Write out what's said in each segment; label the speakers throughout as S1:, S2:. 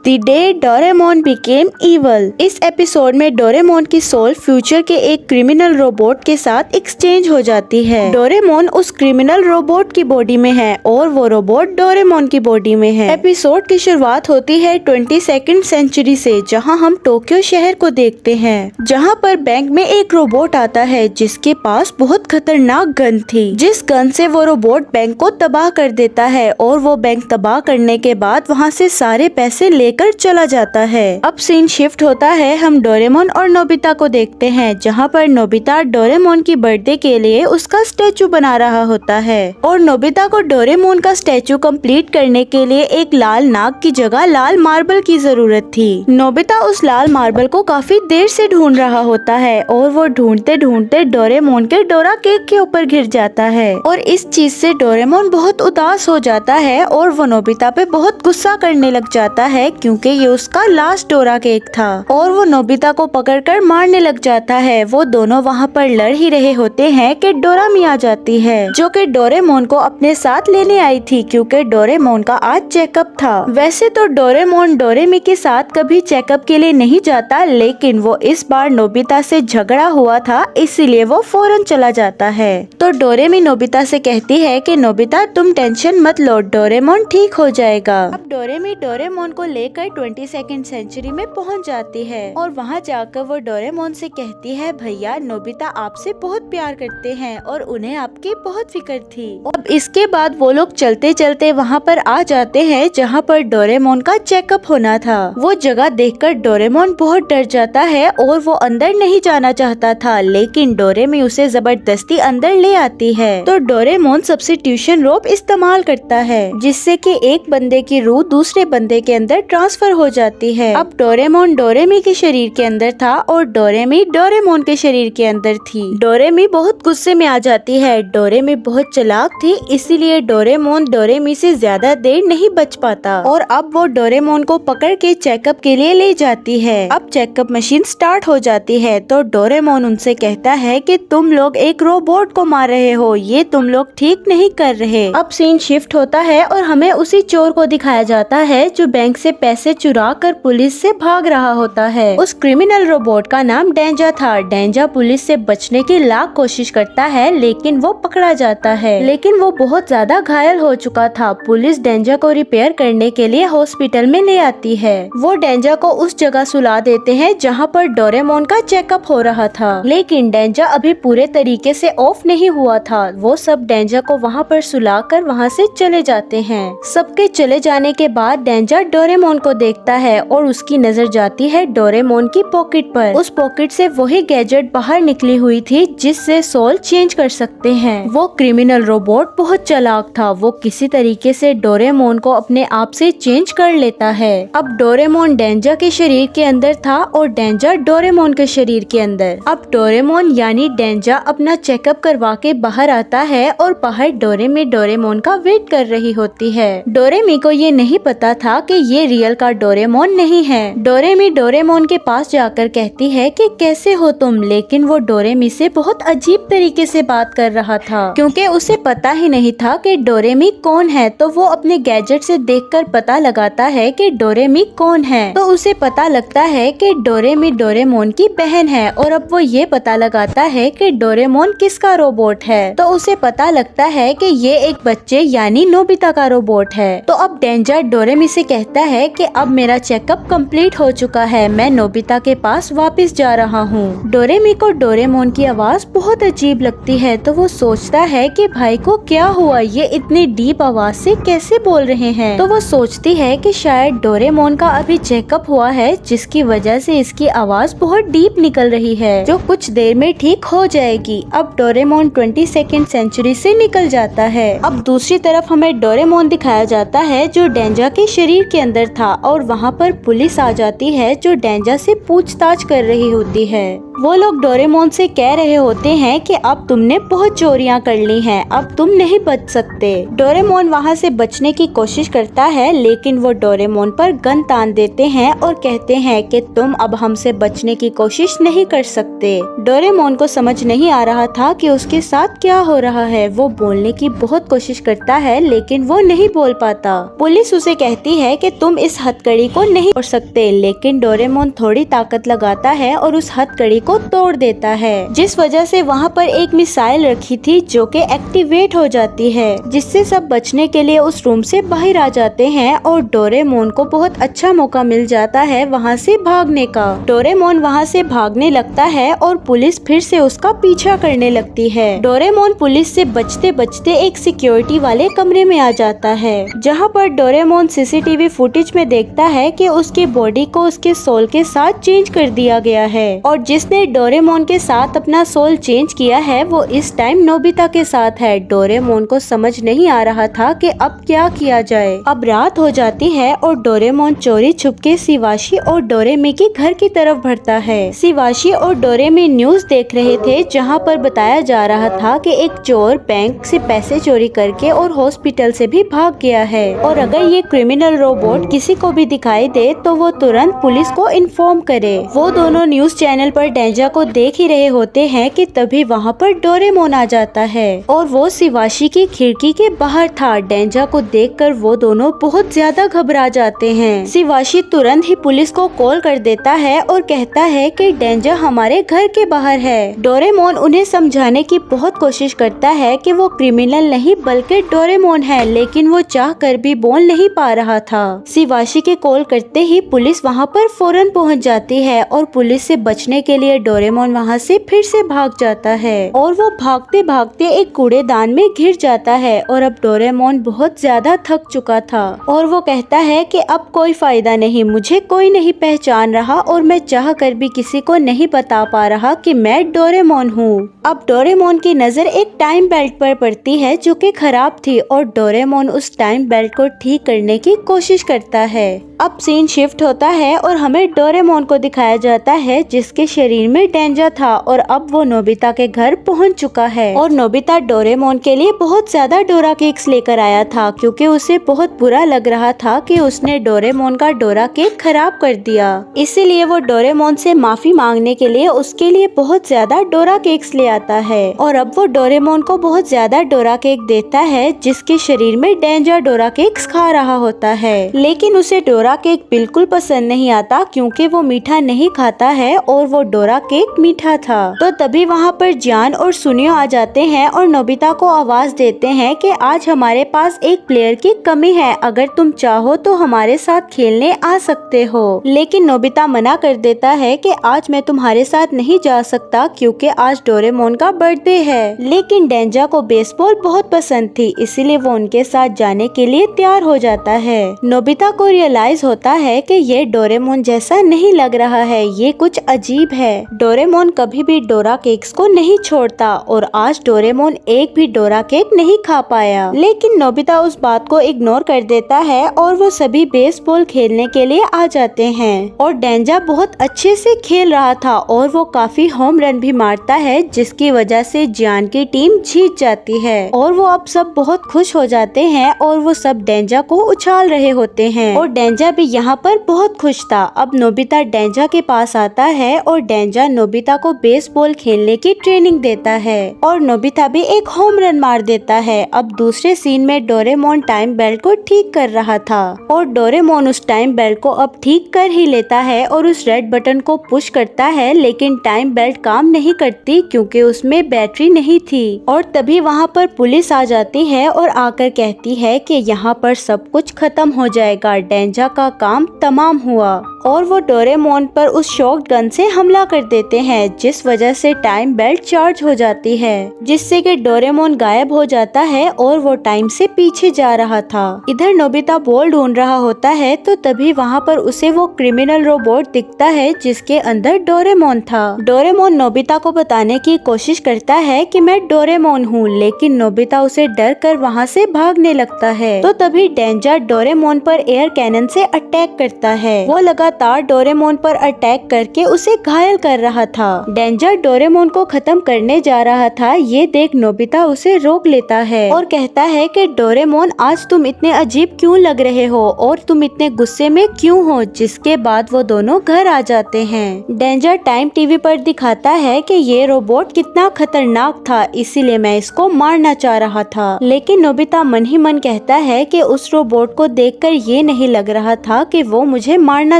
S1: The day Doraemon became evil. इस episode में Doraemon की सोल फ्यूचर के एक क्रिमिनल रोबोट के साथ एक्सचेंज हो जाती है। डोरेमोन उस क्रिमिनल रोबोट की बॉडी में है और वो रोबोट डोरेमोन की बॉडी में है। एपिसोड की शुरुआत होती है 22वीं सेंचुरी से, जहां हम टोक्यो शहर को देखते हैं, जहां पर बैंक में एक रोबोट आता है जिसके पास बहुत खतरनाक गन थी। जिस गन से वो रोबोट बैंक को तबाह कर देता है और वो बैंक तबाह करने के बाद वहाँ से सारे पैसे लेकर चला जाता है। अब सीन शिफ्ट होता है, हम डोरेमोन और नोबिता को देखते हैं, जहाँ पर नोबिता डोरेमोन की बर्थडे के लिए उसका स्टेचू बना रहा होता है और नोबिता को डोरेमोन का स्टेचू कंप्लीट करने के लिए एक लाल नाग की जगह लाल मार्बल की जरूरत थी। नोबिता उस लाल मार्बल को काफी देर से ढूंढ रहा होता है और वो ढूंढते ढूंढते डोरेमोन के डोरा केक के ऊपर गिर जाता है और इस चीज से डोरेमोन बहुत उदास हो जाता है और वो नोबिता पे बहुत गुस्सा करने लग जाता है क्योंकि ये उसका लास्ट डोरा केक था और वो नोबिता को पकड़कर मारने लग जाता है। वो दोनों वहाँ पर लड़ ही रहे होते हैं कि डोरामी आ जाती है, जो कि डोरेमोन को अपने साथ लेने आई थी क्योंकि डोरेमोन का आज चेकअप था। वैसे तो डोरेमोन डोरेमी के साथ कभी चेकअप के लिए नहीं जाता, लेकिन वो इस बार नोबिता से झगड़ा हुआ था, इसीलिए वो फौरन चला जाता है। तो डोरेमी नोबिता से कहती है कि नोबिता तुम टेंशन मत लो, डोरेमोन ठीक हो जाएगा। अब डोरेमी डोरेमोन को लेकर 22वीं सेंचुरी में पहुंच जाती है और वहां जाकर वो डोरेमोन से कहती है, भैया नोबिता आपसे बहुत प्यार करते हैं और उन्हें आपकी बहुत फिक्र थी। अब इसके बाद वो लोग चलते चलते वहां पर आ जाते हैं जहां पर डोरेमोन का चेकअप होना था। वो जगह देखकर डोरेमोन बहुत डर जाता है और वो अंदर नहीं जाना चाहता था, लेकिन डोरेमी उसे जबरदस्ती अंदर ले आती है। तो डोरेमोन सब्स्टिट्यूशन रोप इस्तेमाल करता है जिससे कि एक बंदे की रूह दूसरे बंदे के अंदर ट्रांसफर हो जाती है। अब डोरेमोन डोरेमी के शरीर के अंदर था और डोरेमी डोरेमोन के शरीर के अंदर थी। डोरेमी बहुत गुस्से में आ जाती है। डोरेमी बहुत चालाक थी, इसीलिए डोरेमोन डोरेमी से ज्यादा देर नहीं बच पाता और अब वो डोरेमोन को पकड़ के चेकअप के लिए ले जाती है। अब चेकअप मशीन स्टार्ट हो जाती है तो डोरेमोन उनसे कहता है कि तुम लोग एक रोबोट को मार रहे हो, ये तुम लोग ठीक नहीं कर रहे। अब सीन शिफ्ट होता है और हमें उसी चोर को दिखाया जाता है जो बैंक से पैसे चुरा कर पुलिस से भाग रहा होता है। उस क्रिमिनल रोबोट का नाम डेंजा था। डेंजा पुलिस से बचने की लाख कोशिश करता है, लेकिन वो पकड़ा जाता है, लेकिन वो बहुत ज्यादा घायल हो चुका था। पुलिस डेंजा को रिपेयर करने के लिए हॉस्पिटल में ले आती है। वो डेंजा को उस जगह सुला देते हैं जहाँ पर डोरेमोन का चेकअप हो रहा था, लेकिन डेंजा अभी पूरे तरीके से ऑफ नहीं हुआ था। वो सब डेंजा को वहाँ पर सुला कर वहाँ से चले जाते हैं। सबके चले जाने के बाद डेंजा डोरेमोन को देखता है और उसकी नजर जाती है डोरेमोन की पॉकेट पर। उस पॉकेट से वही गैजेट बाहर निकली हुई थी जिससे सोल चेंज कर सकते हैं। वो क्रिमिनल रोबोट बहुत चालाक था, वो किसी तरीके से डोरेमोन को अपने आप से चेंज कर लेता है। अब डोरेमोन डेंजा के शरीर के अंदर था और डेंजा डोरेमोन के शरीर के अंदर। अब डोरेमोन यानी डेंजा अपना चेकअप करवा के बाहर आता है और बाहर डोरेमी डोरेमोन का वेट कर रही होती है। डोरेमी को ये नहीं पता था कि ये रियल का डोरेमोन नहीं है। डोरेमी डोरेमोन के पास जाकर कहती है कि कैसे हो तुम, लेकिन वो डोरेमी से बहुत अजीब तरीके से बात कर रहा था क्योंकि उसे पता ही नहीं था कि डोरेमी कौन है। तो वो अपने गैजेट से देखकर पता लगाता है कि डोरेमी कौन है। तो उसे पता लगता है कि डोरेमी डोरेमोन की बहन है और अब वो ये पता लगाता है कि डोरेमोन किसका रोबोट है। तो उसे पता लगता है कि ये एक बच्चे यानी नोबिता का रोबोट है। तो अब डेंजा डोरेमी से कहता है कि अब मेरा चेकअप कंप्लीट हो चुका है, मैं नोबिता के पास वापस जा रहा हूँ। डोरेमी को डोरेमोन की आवाज बहुत अजीब लगती है तो वो सोचता है कि भाई को क्या हुआ, ये इतनी डीप आवाज से कैसे बोल रहे हैं। तो वो सोचती है कि शायद डोरेमोन का अभी चेकअप हुआ है जिसकी वजह से इसकी आवाज बहुत डीप निकल रही है, जो कुछ देर में ठीक हो जाएगी। अब डोरेमोन 22वीं सेंचुरी से निकल जाता है। अब दूसरी तरफ हमें डोरेमोन दिखाया जाता है जो डेंजा के शरीर के अंदर था और वहाँ पर पुलिस आ जाती है जो डेंजा से पूछताछ कर रही होती है। वो लोग डोरेमोन से कह रहे होते हैं कि अब तुमने बहुत चोरियां कर ली हैं, अब तुम नहीं बच सकते। डोरेमोन वहाँ से बचने की कोशिश करता है, लेकिन वो डोरेमोन पर गन तान देते हैं और कहते हैं कि तुम अब हमसे बचने की कोशिश नहीं कर सकते। डोरेमोन को समझ नहीं आ रहा था कि उसके साथ क्या हो रहा है। वो बोलने की बहुत कोशिश करता है लेकिन वो नहीं बोल पाता। पुलिस उसे कहती है कि तुम इस इस हथकड़ी को नहीं तोड़ सकते, लेकिन डोरेमोन थोड़ी ताकत लगाता है और उस हथकड़ी को तोड़ देता है, जिस वजह से वहाँ पर एक मिसाइल रखी थी जो कि एक्टिवेट हो जाती है, जिससे सब बचने के लिए उस रूम से बाहर आ जाते हैं और डोरेमोन को बहुत अच्छा मौका मिल जाता है वहाँ से भागने का। डोरेमोन वहाँ से भागने लगता है और पुलिस फिर से उसका पीछा करने लगती है। डोरेमोन पुलिस से बचते बचते एक सिक्योरिटी वाले कमरे में आ जाता है, जहाँ पर डोरेमोन सीसीटीवी फुटेज में देखता है कि उसकी बॉडी को उसके सोल के साथ चेंज कर दिया गया है और जिसने डोरेमोन के साथ अपना सोल चेंज किया है वो इस टाइम नोबिता के साथ है। डोरेमोन को समझ नहीं आ रहा था कि अब क्या किया जाए। अब रात हो जाती है और डोरेमोन चोरी छुपके शिवाशी और डोरेमी के घर की तरफ बढ़ता है। शिवाशी और डोरेमी न्यूज देख रहे थे, जहां पर बताया जा रहा था कि एक चोर बैंक से पैसे चोरी करके और हॉस्पिटल से भी भाग गया है और अगर ये क्रिमिनल रोबोट किसी को भी दिखाई दे तो वो तुरंत पुलिस को इन्फॉर्म करे। वो दोनों न्यूज चैनल पर डेंजा को देख ही रहे होते हैं कि तभी वहाँ पर डोरेमोन आ जाता है और वो शिवाशी की खिड़की के बाहर था। डेंजा को देखकर वो दोनों बहुत ज्यादा घबरा जाते हैं। शिवाशी तुरंत ही पुलिस को कॉल कर देता है और कहता है कि डेंजा हमारे घर के बाहर है। डोरेमोन उन्हें समझाने की बहुत कोशिश करता है कि वो क्रिमिनल नहीं बल्कि डोरेमोन है, लेकिन वो चाह कर भी बोल नहीं पा रहा था। शिवाशी के कॉल करते ही पुलिस वहाँ पर फौरन पहुँच जाती है और पुलिस से बचने के लिए डोरेमोन वहाँ से फिर से भाग जाता है और वो भागते भागते एक कूड़ेदान में घिर जाता है और अब डोरेमोन बहुत ज्यादा थक चुका था और वो कहता है कि अब कोई फायदा नहीं, मुझे कोई नहीं पहचान रहा और मैं चाह कर भी किसी को नहीं बता पा रहा कि मैं डोरेमोन हूँ। अब डोरेमोन की नजर एक टाइम बेल्ट पर पड़ती है जो कि खराब थी और डोरेमोन उस टाइम बेल्ट को ठीक करने की कोशिश करता है। अब सीन शिफ्ट होता है और हमें डोरेमोन को दिखाया जाता है जिसके शरीर में डेंजा था और अब वो नोबिता के घर पहुंच चुका है और नोबिता डोरेमोन के लिए बहुत ज्यादा डोरा केक्स लेकर आया था क्योंकि उसे बहुत बुरा लग रहा था कि उसने डोरेमोन का डोरा केक खराब कर दिया। इसीलिए वो डोरेमोन से माफी मांगने के लिए उसके लिए बहुत ज्यादा डोरा केक्स ले आता है और अब वो डोरेमोन को बहुत ज्यादा डोरा केक देता है जिसके शरीर में डेंजा डोरा केक्स खा रहा होता है, लेकिन उसे डोरा केक बिल्कुल पसंद नहीं आता क्योंकि वो मीठा नहीं खाता है और वो डोरा केक मीठा था। तो तभी वहाँ पर जान और सुनियो आ जाते हैं और नोबिता को आवाज देते हैं कि आज हमारे पास एक प्लेयर की कमी है, अगर तुम चाहो तो हमारे साथ खेलने आ सकते हो। लेकिन नोबिता मना कर देता है कि आज मैं तुम्हारे साथ नहीं जा सकता क्योंकि आज डोरेमोन का बर्थडे है। लेकिन डेंजा को बेसबॉल बहुत पसंद थी, इसीलिए वो उनके साथ जाने के लिए तैयार हो जाता है। नोबिता को रियलाइज होता है कि ये डोरेमोन जैसा नहीं लग रहा है, ये कुछ अजीब है। डोरेमोन कभी भी डोरा केक्स को नहीं छोड़ता और आज डोरेमोन एक भी डोरा केक नहीं खा पाया। लेकिन नोबिता उस बात को इग्नोर कर देता है और वो सभी बेसबॉल खेलने के लिए आ जाते हैं और डेंजा बहुत अच्छे से खेल रहा था और वो काफी होम रन भी मारता है जिसकी वजह से जान की टीम जीत जाती है और वो अब सब बहुत खुश हो जाते हैं और वो सब डेंजा को उछाल रहे होते हैं और डेंजा भी यहाँ पर बहुत खुश था। अब नोबिता डेंजा के पास आता है और डेंजा नोबिता को बेसबॉल खेलने की ट्रेनिंग देता है और नोबिता भी एक होम रन मार देता है। अब दूसरे सीन में डोरेमोन टाइम बेल्ट को ठीक कर रहा था और डोरेमोन उस टाइम बेल्ट को अब ठीक कर ही लेता है और उस रेड बटन को पुश करता है, लेकिन टाइम बेल्ट काम नहीं करती क्योंकि उसमें बैटरी नहीं थी और तभी वहाँ पर पुलिस आ जाती है और आकर कहती है कि यहाँ पर सब कुछ खत्म हो जाएगा, डेंजा का काम तमाम हुआ और वो डोरेमोन पर उस शॉट गन से हमला कर देते हैं जिस वजह से टाइम बेल्ट चार्ज हो जाती है जिससे कि डोरेमोन गायब हो जाता है और वो टाइम से पीछे जा रहा था। इधर नोबिता बॉल ढूंढ रहा होता है तो तभी वहाँ पर उसे वो क्रिमिनल रोबोट दिखता है जिसके अंदर डोरेमोन था। डोरेमोन नोबिता को बताने की कोशिश करता है कि मैं डोरेमोन हूँ, लेकिन नोबिता उसे डर कर वहाँ से भागने लगता है। तो तभी डेंजा डोरेमोन पर एयर कैनन से अटैक करता है। वो लगातार लगातार डोरेमोन पर अटैक करके उसे घायल कर रहा था। डेंजर डोरेमोन को खत्म करने जा रहा था, ये देख नोबिता उसे रोक लेता है और कहता है कि डोरेमोन आज तुम इतने अजीब क्यों लग रहे हो और तुम इतने गुस्से में क्यों हो। जिसके बाद वो दोनों घर आ जाते हैं। डेंजर टाइम टीवी पर दिखाता है कि ये रोबोट कितना खतरनाक था, इसीलिए मैं इसको मारना चाह रहा था। लेकिन नोबिता मन ही मन कहता है कि उस रोबोट को देखकर ये नहीं लग रहा था कि वो मुझे मारना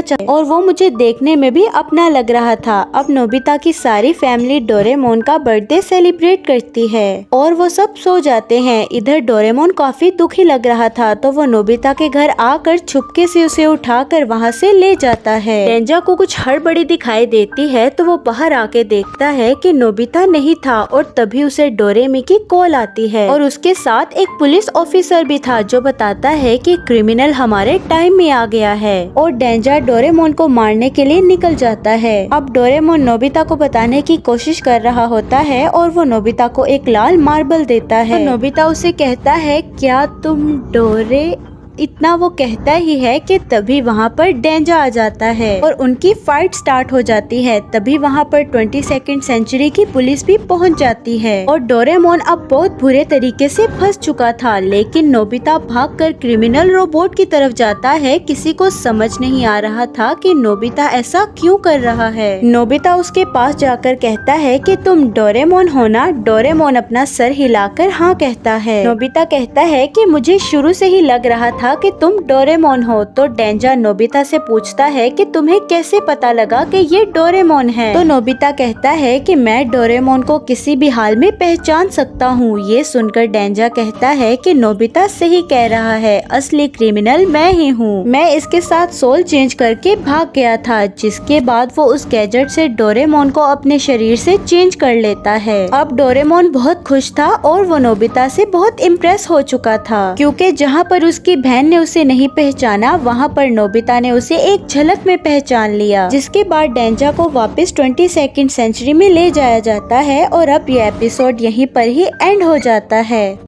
S1: चाहे और वो मुझे देखने में भी अपना लग रहा था। अब नोबिता की सारी फैमिली डोरेमोन का बर्थडे सेलिब्रेट करती है और वो सब सो जाते हैं। इधर डोरेमोन काफी दुखी लग रहा था, तो वो नोबिता के घर आकर छुपके से उसे उठाकर वहाँ से ले जाता है। डेंजर को कुछ हड़बड़ी दिखाई देती है, तो वो बाहर आके देखता है कि नोबिता नहीं था और तभी उसे डोरेमी की कॉल आती है और उसके साथ एक पुलिस ऑफिसर भी था जो बताता है कि क्रिमिनल हमारे टाइम में आ गया है और डेंजर डोरेमोन को मारने के लिए निकल जाता है। अब डोरेमोन नोबिता को बताने की कोशिश कर रहा होता है और वो नोबिता को एक लाल मार्बल देता है। तो नोबिता उसे कहता है क्या तुम डोरे, इतना वो कहता ही है कि तभी वहाँ पर डेंजर आ जाता है और उनकी फाइट स्टार्ट हो जाती है। तभी वहाँ पर 22nd सेंचुरी की पुलिस भी पहुँच जाती है और डोरेमोन अब बहुत बुरे तरीके से फंस चुका था। लेकिन नोबिता भागकर क्रिमिनल रोबोट की तरफ जाता है। किसी को समझ नहीं आ रहा था कि नोबिता ऐसा क्यों कर रहा है। नोबिता उसके पास जाकर कहता है कि तुम डोरेमोन हो ना। डोरेमोन अपना सर हिलाकर हाँ कहता है। नोबिता कहता है कि मुझे शुरू से ही लग रहा था कि तुम डोरेमोन हो। तो डेंजर नोबिता से पूछता है कि तुम्हें कैसे पता लगा कि ये डोरेमोन है। तो नोबिता कहता है कि मैं डोरेमोन को किसी भी हाल में पहचान सकता हूँ। ये सुनकर डेंजर कहता है कि नोबिता सही कह रहा है, असली क्रिमिनल मैं ही हूँ। मैं इसके साथ सोल चेंज करके भाग गया था। जिसके बाद वो उस गैजेट से डोरेमोन को अपने शरीर से चेंज कर लेता है। अब डोरेमोन बहुत खुश था और वो नोबिता से बहुत इम्प्रेस हो चुका था, क्योंकि जहाँ पर उसकी बहन ने उसे नहीं पहचाना, वहाँ पर नोबिता ने उसे एक झलक में पहचान लिया। जिसके बाद डेंजर को वापस 22nd सेंचुरी में ले जाया जाता है और अब यह एपिसोड यहीं पर ही एंड हो जाता है।